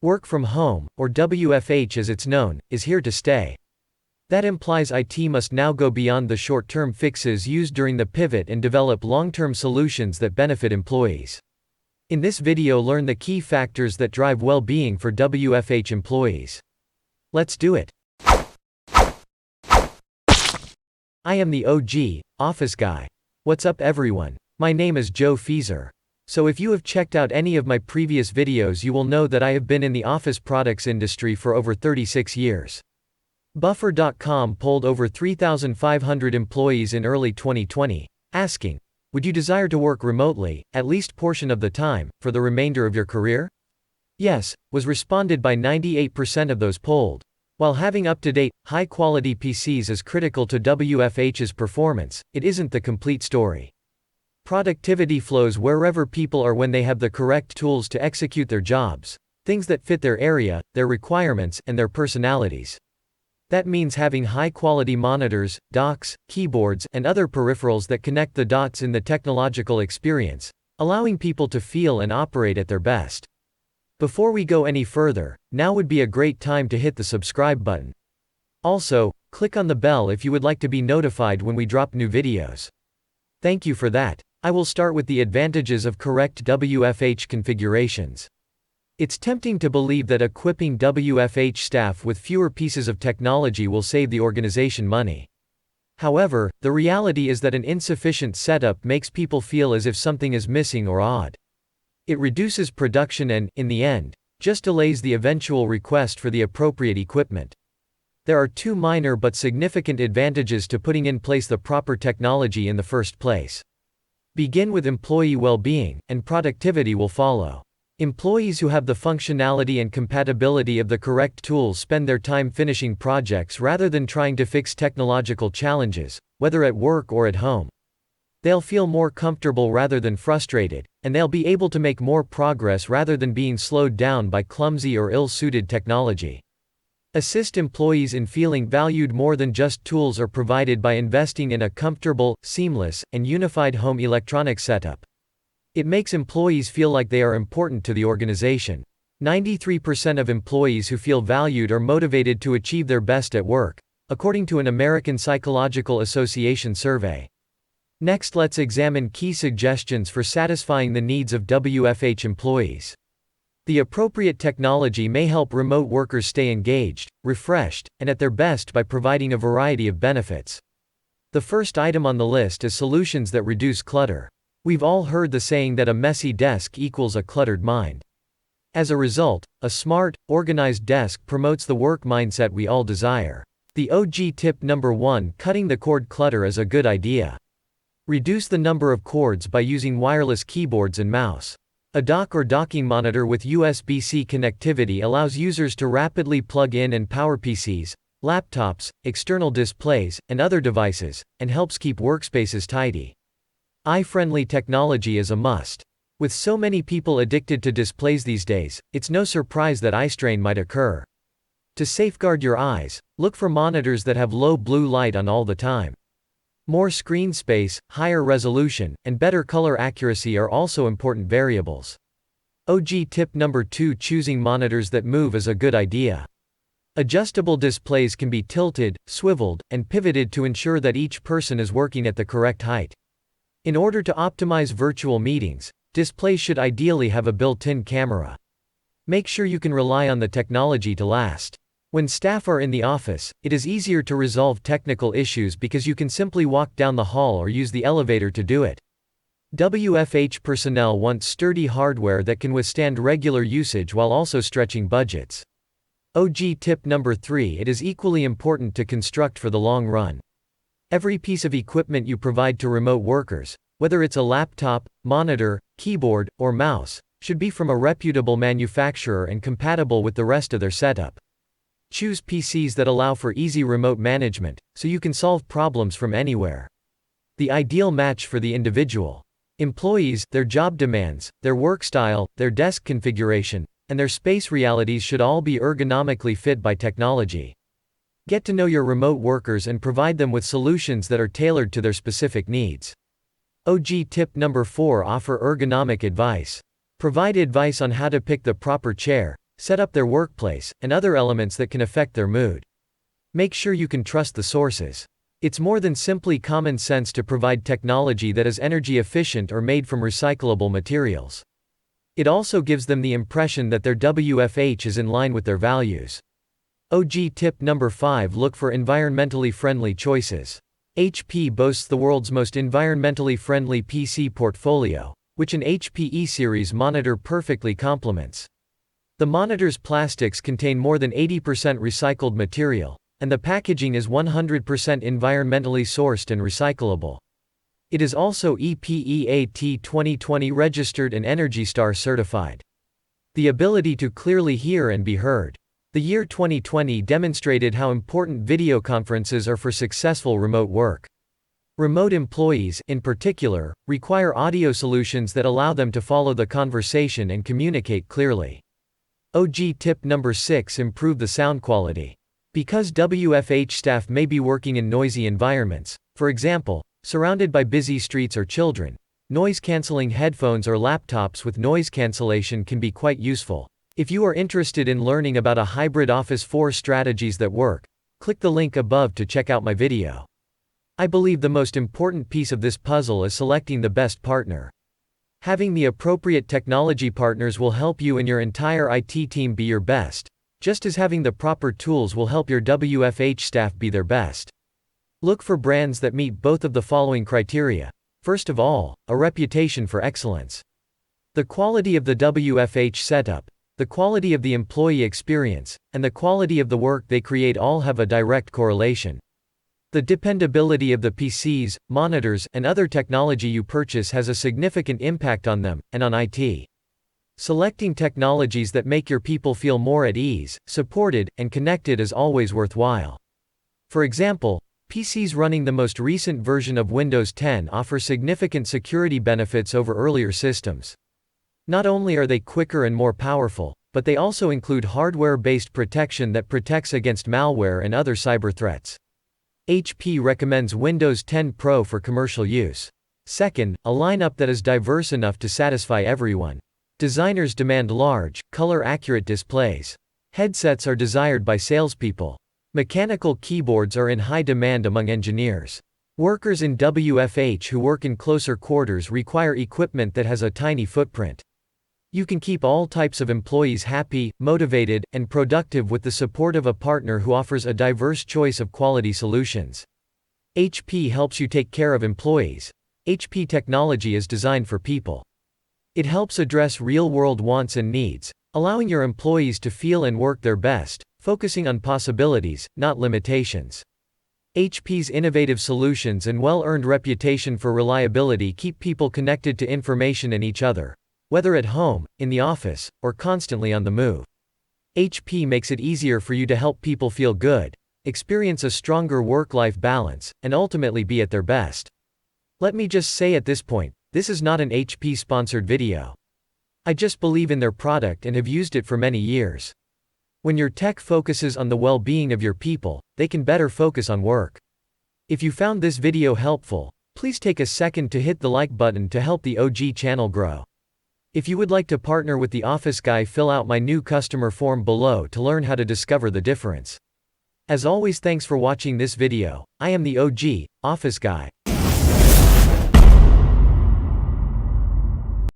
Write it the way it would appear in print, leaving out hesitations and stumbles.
Work from home, or WFH as it's known, is here to stay. That implies IT must now go beyond the short-term fixes used during the pivot and develop long-term solutions that benefit employees. In this video, learn the key factors that drive well-being for WFH employees. Let's do it. I am the OG, office guy. What's up everyone? My name is Joe Feezer. So if you have checked out any of my previous videos, you will know that I have been in the office products industry for over 36 years. Buffer.com polled over 3,500 employees in early 2020, asking, would you desire to work remotely, at least portion of the time, for the remainder of your career? Yes, was responded by 98% of those polled. While having up-to-date, high-quality PCs is critical to WFH's performance, it isn't the complete story. Productivity flows wherever people are when they have the correct tools to execute their jobs, things that fit their area, their requirements, and their personalities. That means having high-quality monitors, docks, keyboards, and other peripherals that connect the dots in the technological experience, allowing people to feel and operate at their best. Before we go any further, now would be a great time to hit the subscribe button. Also, click on the bell if you would like to be notified when we drop new videos. Thank you for that. I will start with the advantages of correct WFH configurations. It's tempting to believe that equipping WFH staff with fewer pieces of technology will save the organization money. However, the reality is that an insufficient setup makes people feel as if something is missing or odd. It reduces production and, in the end, just delays the eventual request for the appropriate equipment. There are two minor but significant advantages to putting in place the proper technology in the first place. Begin with employee well-being, and productivity will follow. Employees who have the functionality and compatibility of the correct tools spend their time finishing projects rather than trying to fix technological challenges, whether at work or at home. They'll feel more comfortable rather than frustrated, and they'll be able to make more progress rather than being slowed down by clumsy or ill-suited technology. Assist employees in feeling valued. More than just tools are provided by investing in a comfortable, seamless, and unified home electronic setup. It makes employees feel like they are important to the organization. 93% of employees who feel valued are motivated to achieve their best at work, according to an American Psychological Association survey. Next, let's examine key suggestions for satisfying the needs of WFH employees. The appropriate technology may help remote workers stay engaged, refreshed, and at their best by providing a variety of benefits. The first item on the list is solutions that reduce clutter. We've all heard the saying that a messy desk equals a cluttered mind. As a result, a smart, organized desk promotes the work mindset we all desire. The OG tip number 1: cutting the cord clutter is a good idea. Reduce the number of cords by using wireless keyboards and mouse. A dock or docking monitor with USB-C connectivity allows users to rapidly plug in and power PCs, laptops, external displays, and other devices, and helps keep workspaces tidy. Eye-friendly technology is a must. With so many people addicted to displays these days, it's no surprise that eye strain might occur. To safeguard your eyes, look for monitors that have low blue light on all the time. More screen space, higher resolution, and better color accuracy are also important variables. OG tip number 2: choosing monitors that move is a good idea. Adjustable displays can be tilted, swiveled, and pivoted to ensure that each person is working at the correct height. In order to optimize virtual meetings, displays should ideally have a built-in camera. Make sure you can rely on the technology to last. When staff are in the office, it is easier to resolve technical issues because you can simply walk down the hall or use the elevator to do it. WFH personnel want sturdy hardware that can withstand regular usage while also stretching budgets. OG tip number 3: it is equally important to construct for the long run. Every piece of equipment you provide to remote workers, whether it's a laptop, monitor, keyboard, or mouse, should be from a reputable manufacturer and compatible with the rest of their setup. Choose PCs that allow for easy remote management, so you can solve problems from anywhere. The ideal match for the individual. Employees, their job demands, their work style, their desk configuration, and their space realities should all be ergonomically fit by technology. Get to know your remote workers and provide them with solutions that are tailored to their specific needs. OG tip number 4: offer ergonomic advice. Provide advice on how to pick the proper chair, set up their workplace, and other elements that can affect their mood. Make sure you can trust the sources. It's more than simply common sense to provide technology that is energy efficient or made from recyclable materials. It also gives them the impression that their WFH is in line with their values. OG tip number 5: look for environmentally friendly choices. HP boasts the world's most environmentally friendly PC portfolio, which an HP E-Series monitor perfectly complements. The monitor's plastics contain more than 80% recycled material, and the packaging is 100% environmentally sourced and recyclable. It is also EPEAT 2020 registered and ENERGY Star certified. The ability to clearly hear and be heard. The year 2020 demonstrated how important video conferences are for successful remote work. Remote employees, in particular, require audio solutions that allow them to follow the conversation and communicate clearly. OG tip number 6: improve the sound quality. Because WFH staff may be working in noisy environments, for example, surrounded by busy streets or children, noise-canceling headphones or laptops with noise cancellation can be quite useful. If you are interested in learning about a hybrid Office 4 strategies that work, click the link above to check out my video. I believe the most important piece of this puzzle is selecting the best partner. Having the appropriate technology partners will help you and your entire IT team be your best, just as having the proper tools will help your WFH staff be their best. Look for brands that meet both of the following criteria. First of all, a reputation for excellence. The quality of the WFH setup, the quality of the employee experience, and the quality of the work they create all have a direct correlation. The dependability of the PCs, monitors, and other technology you purchase has a significant impact on them, and on IT. Selecting technologies that make your people feel more at ease, supported, and connected is always worthwhile. For example, PCs running the most recent version of Windows 10 offer significant security benefits over earlier systems. Not only are they quicker and more powerful, but they also include hardware-based protection that protects against malware and other cyber threats. HP recommends Windows 10 Pro for commercial use. Second, a lineup that is diverse enough to satisfy everyone. Designers demand large, color-accurate displays. Headsets are desired by salespeople. Mechanical keyboards are in high demand among engineers. Workers in WFH who work in closer quarters require equipment that has a tiny footprint. You can keep all types of employees happy, motivated, and productive with the support of a partner who offers a diverse choice of quality solutions. HP helps you take care of employees. HP technology is designed for people. It helps address real-world wants and needs, allowing your employees to feel and work their best, focusing on possibilities, not limitations. HP's innovative solutions and well-earned reputation for reliability keep people connected to information and each other, whether at home, in the office, or constantly on the move. HP makes it easier for you to help people feel good, experience a stronger work-life balance, and ultimately be at their best. Let me just say at this point, this is not an HP-sponsored video. I just believe in their product and have used it for many years. When your tech focuses on the well-being of your people, they can better focus on work. If you found this video helpful, please take a second to hit the like button to help the OG channel grow. If you would like to partner with the Office Guy, fill out my new customer form below to learn how to discover the difference. As always, thanks for watching this video. I am the OG, Office Guy.